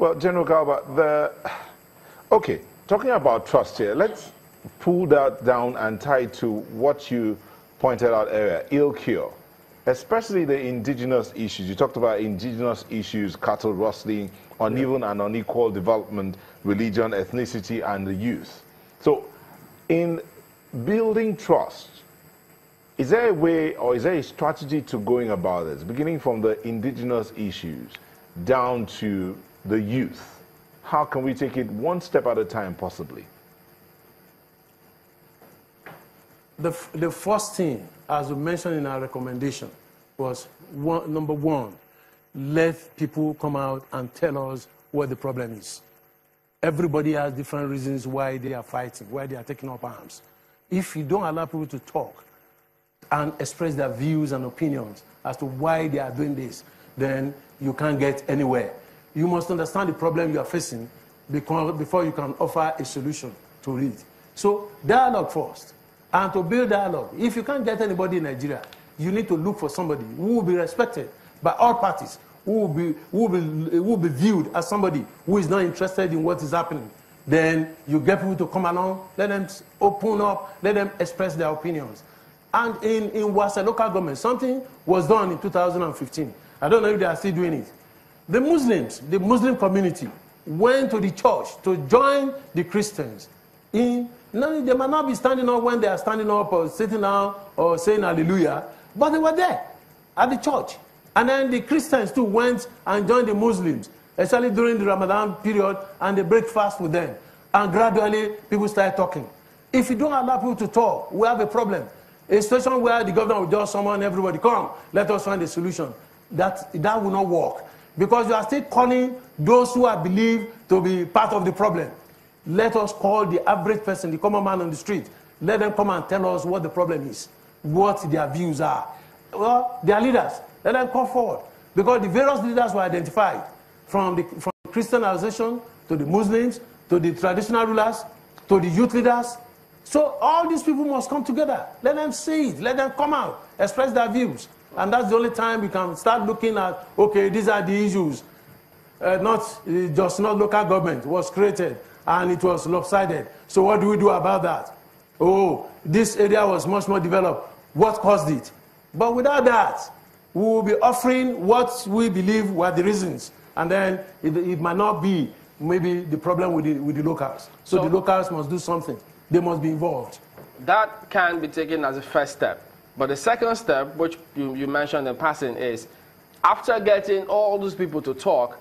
Well, General Garba, okay, talking about trust here, let's pull that down and tie it to what you pointed out earlier, ill cure, especially the indigenous issues. You talked about indigenous issues, cattle rustling, uneven and unequal development, religion, ethnicity, and the youth. So in building trust, is there a way or is there a strategy to going about this, beginning from the indigenous issues down to the youth? How can we take it one step at a time, possibly? The first thing, as we mentioned in our recommendation, was number one, let people come out and tell us what the problem is. Everybody has different reasons why they are fighting, why they are taking up arms. If you don't allow people to talk and express their views and opinions as to why they are doing this, then you can't get anywhere. You must understand the problem you are facing before you can offer a solution to it. So dialogue first. And to build dialogue, if you can't get anybody in Nigeria, you need to look for somebody who will be respected by all parties, who will be viewed as somebody who is not interested in what is happening. Then you get people to come along, let them open up, let them express their opinions. And in Wasa local government, something was done in 2015. I don't know if they are still doing it. The Muslims, the Muslim community, went to the church to join the Christians. They might not be standing up when they are standing up or sitting down or saying hallelujah, but they were there at the church. And then the Christians too went and joined the Muslims, especially during the Ramadan period, and they break fast with them. And gradually, people start talking. If you don't allow people to talk, we have a problem. A situation where the governor will just summon everybody, come, let us find a solution. That will not work. Because you are still calling those who are believed to be part of the problem. Let us call the average person, the common man on the street. Let them come and tell us what the problem is, what their views are. Well, their leaders, let them come forward. Because the various leaders were identified, from the Christian organization to the Muslims, to the traditional rulers, to the youth leaders. So all these people must come together. Let them see it. Let them come out, express their views. And that's the only time we can start looking at, okay, these are the issues. Not local government was created and it was lopsided. So what do we do about that? Oh, this area was much more developed. What caused it? But without that, we will be offering what we believe were the reasons. And then it might not be maybe the problem with the locals. So the locals must do something. They must be involved. That can be taken as a first step. But the second step, which you mentioned in passing, is after getting all those people to talk,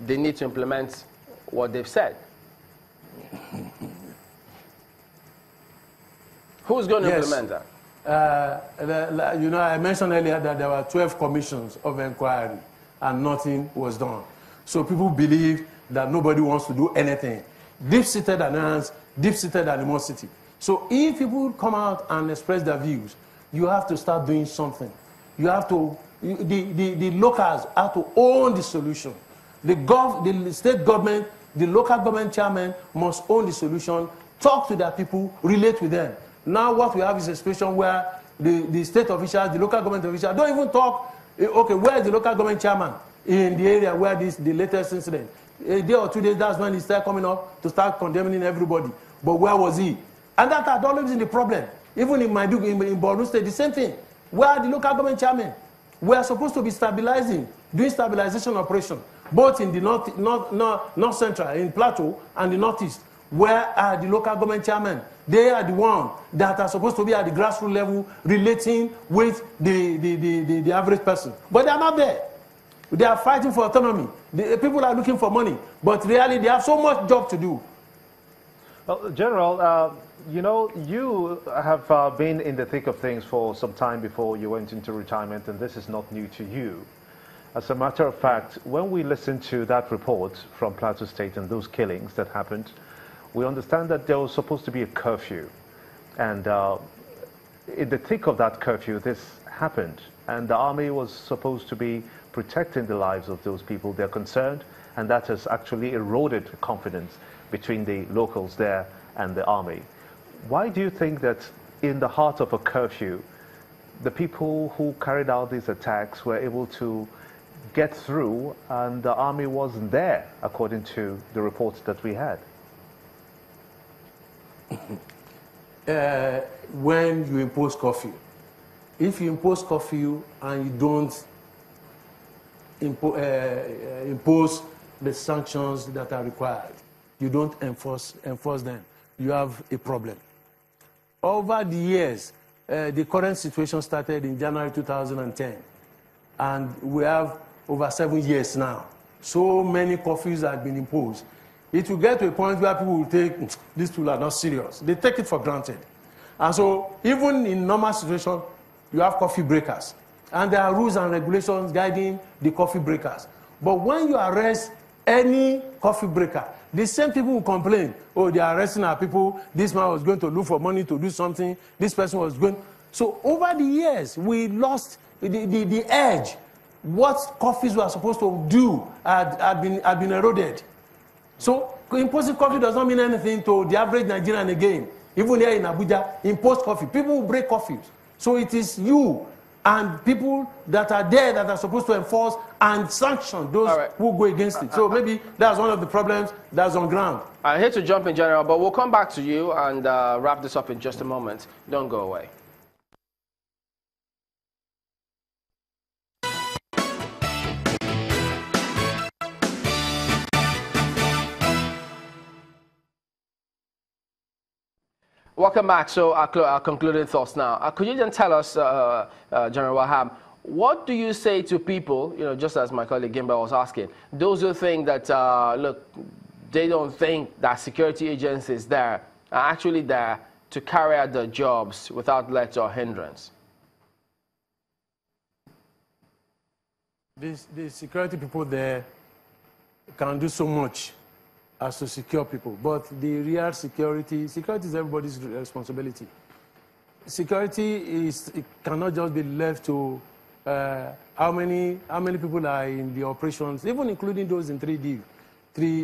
they need to implement what they've said. Who's going to implement that? I mentioned earlier that there were 12 commissions of inquiry and nothing was done. So people believe that nobody wants to do anything. Deep-seated annoyance, deep-seated animosity. So if people come out and express their views, you have to start doing something. You have to, the locals have to own the solution. The state government, the local government chairman must own the solution, talk to their people, relate with them. Now what we have is a situation where the state officials, the local government officials, don't even talk, okay, where is the local government chairman in the area where the latest incident? A day or 2 days, that's when he started coming up to start condemning everybody. But where was he? And that had always been the problem. Even in Maiduguri, in Borno State, the same thing. Where are the local government chairmen? We are supposed to be stabilizing, doing stabilization operation, both in the north central, in Plateau, and the northeast. Where are the local government chairmen? They are the ones that are supposed to be at the grassroots level, relating with the average person. But they are not there. They are fighting for autonomy. The people are looking for money, but really they have so much job to do. Well, General, you have been in the thick of things for some time before you went into retirement, and this is not new to you. As a matter of fact, when we listened to that report from Plateau State and those killings that happened, we understand that there was supposed to be a curfew. And in the thick of that curfew, this happened. And the army was supposed to be protecting the lives of those people they're concerned, and that has actually eroded confidence between the locals there and the army. Why do you think that in the heart of a curfew, the people who carried out these attacks were able to get through and the army wasn't there, according to the reports that we had? When you impose curfew. If you impose curfew and you don't impose the sanctions that are required, you don't enforce them, you have a problem. Over the years, the current situation started in January 2010, and we have over 7 years now. So many curfews have been imposed. It will get to a point where people will take, these people are not serious. They take it for granted. And so even in normal situation, you have curfew breakers. And there are rules and regulations guiding the curfew breakers. But when you arrest any curfew breaker, the same people will complain, oh, they are arresting our people, this man was going to look for money to do something, this person was going... So over the years, we lost the edge. What curfews were supposed to do had been eroded. So imposing curfew does not mean anything to the average Nigerian again. Even here in Abuja, impose curfew. People will break curfews. So it is you and people that are there that are supposed to enforce and sanction those who go against it. So maybe that's one of the problems that's on ground. I hate to jump in, General, but we'll come back to you and wrap this up in just a moment. Don't go away. Welcome back. So our concluding thoughts now. Could you then tell us, General Wahab, what do you say to people, just as my colleague Gimba was asking, those who think that, look, they don't think that security agencies there are actually there to carry out their jobs without let or hindrance? The security people there can do so much as to secure people, but the real security is everybody's responsibility. Security cannot just be left to how many people are in the operations, even including those in three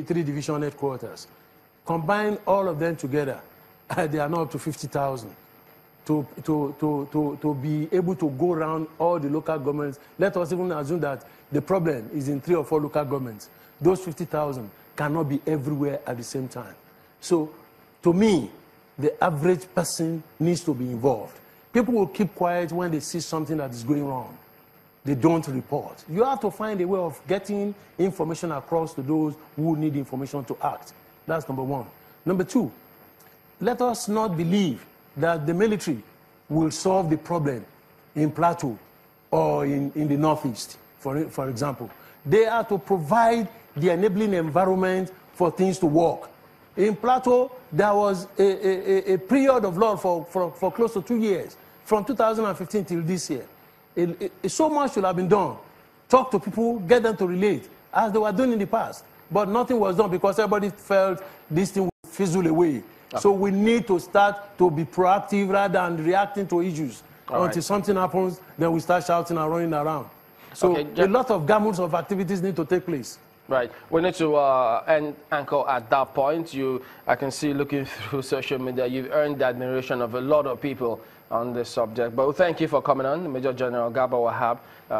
division headquarters. Combine all of them together, they are not up to 50,000 to be able to go around all the local governments. Let us even assume that the problem is in 3 or 4 local governments. Those 50,000 cannot be everywhere at the same time. So, to me, the average person needs to be involved. People will keep quiet when they see something that is going wrong. They don't report. You have to find a way of getting information across to those who need information to act. That's number one. Number two, let us not believe that the military will solve the problem in Plateau or in the Northeast, for example. They are to provide the enabling environment for things to work. In Plateau, there was a period of lull for close to 2 years, from 2015 till this year. So much should have been done. Talk to people, get them to relate, as they were doing in the past. But nothing was done because everybody felt this thing would fizzle away. Okay. So we need to start to be proactive rather than reacting to issues. Until something happens, then we start shouting and running around. So a lot of gamut of activities need to take place. Right. We need to anchor at that point. I can see looking through social media, you've earned the admiration of a lot of people on this subject. But thank you for coming on, Major General Garba Wahab,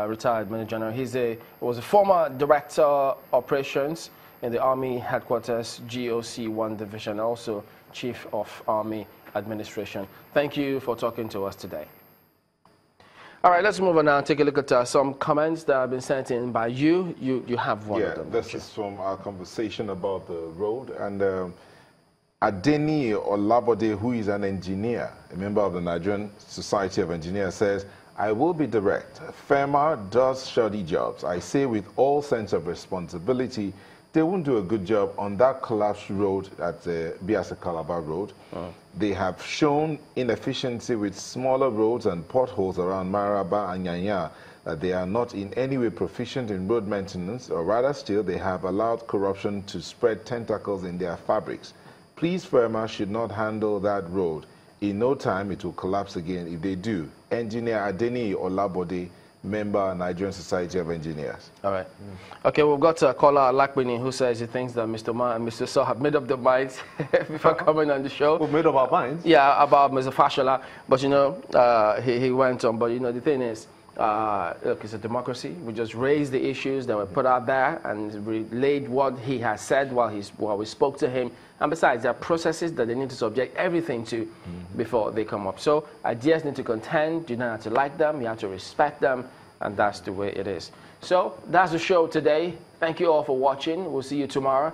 retired Major General. He was a former Director Operations in the Army Headquarters, GOC 1 Division, also Chief of Army Administration. Thank you for talking to us today. All right, let's move on now and take a look at some comments that have been sent in by you. You have one of them. Yeah, this is from our conversation about the road. And Adeni Olabode, who is an engineer, a member of the Nigerian Society of Engineers, says, I will be direct. FEMA does shoddy jobs. I say with all sense of responsibility, they won't do a good job on that collapsed road at the Biasa-Calabar Road. They have shown inefficiency with smaller roads and potholes around Maraba and Nyanya, that they are not in any way proficient in road maintenance, or rather still, they have allowed corruption to spread tentacles in their fabrics. Please, FEMA should not handle that road. In no time, it will collapse again if they do. Engineer Adeni Olabode, member, Nigerian Society of Engineers. All right. Okay, we've got a caller, Lakbini, who says he thinks that Mr. Ma and Mr. So have made up their minds before coming on the show. We've made up our minds? Yeah, about Mr. Fashola. But, he went on. But, the thing is, look, it's a democracy. We just raised the issues that were put out there and relayed what he has said while we spoke to him. And besides, there are processes that they need to subject everything to before they come up. So ideas need to contend. You don't have to like them. You have to respect them. And that's the way it is. So that's the show today. Thank you all for watching. We'll see you tomorrow.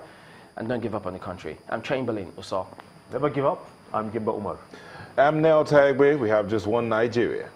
And don't give up on the country. I'm Chamberlain Uso. Never give up. I'm Garba Umar. I'm Nel Tagbe. We have just one Nigeria.